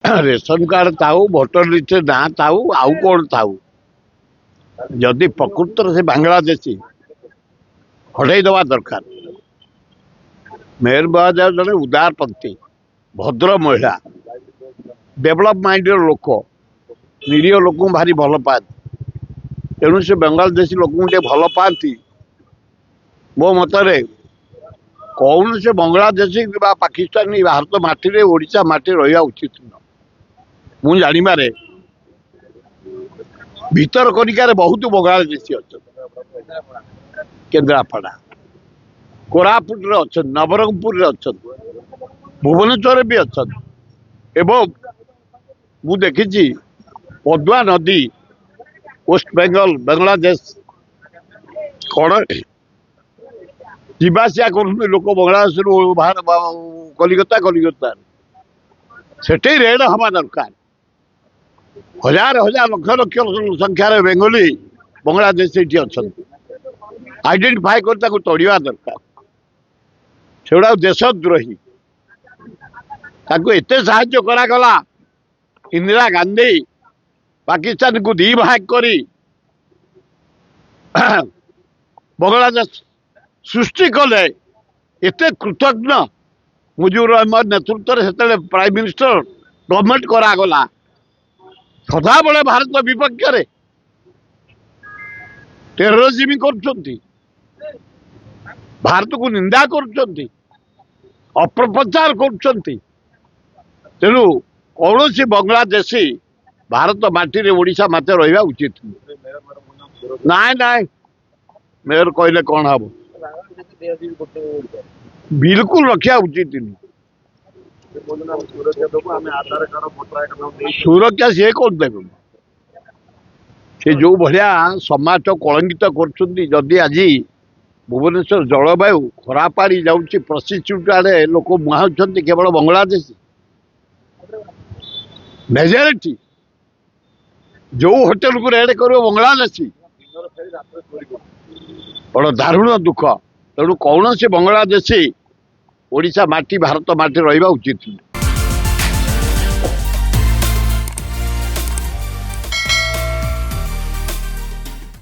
Ration card थाऊ voter list ना थाऊ आउ कौन थाऊ जदि प्रकृत से बांग्लादेशी हटई दवा दरकार। मेयर बहादुर जड़े उदारपंथी भद्र महिला डेभलप माइंड लोक निरीह लोक भारी भल पाती तेणु से बांग्लादेशी लोक भल पाती। मो मतरे कौन से बांग्लादेशी पाकिस्तानी भारत माटी ओडिशा माटी रहा उचित न मु जानिबारे भीतर कनिकार बहुत बांग्लादेशी अच्छा केन्द्रापड़ा कोरापुट अच्छा नवरंगपुर अच्छा भुवनेश्वर भी अच्छा एवं मु देखी पद्मा नदी वेस्ट बेंगल बांग्लादेश कौन जीवासिया कर लोक बांग्लादेश बाहर कलिकता कलिकता सेठी रेड हवा दरकार। हजार हजार लक्ष लक्ष संख्यार बेंगली बांग्लादेश अच्छा आइडेंटिफाई कर तोड़ा दरकार। से देशद्रोही एत साहाय्य करागला इंदिरा गांधी पाकिस्तान को दी भाग करी बांग्लादेश सृष्टि कले एत कृतज्ञ मुजिबुर रहमान नेतृत्व से प्राइम मिनिस्टर गवर्नमेंट करागला सदा बेले भारत विपक्ष टेररिज्म कर भारत को निंदा कर अपप्रचार कर तेणु कौन सी बांग्लादेशी भारत माटी ओडिशा माते रहा उचित नाय नाय मेयर कहले कौन हम बिल्कुल रखा उचित नहीं। सुरक्षा सी कौन देवे से जो भाया समाज कलंकित करदी आज भुवनेश्वर जलवायु खराब आड़ी जाऊँच प्रसिच्यूट आड़े लोक मुहां केवल बांग्लादेशी मेजोरिटी जो होटेल को रेड कर बांग्लादेशी बड़ दारुण दुख तेणु कौन से बांग्लादेशी ओडिशा माटी भारत माटी रहा उचित।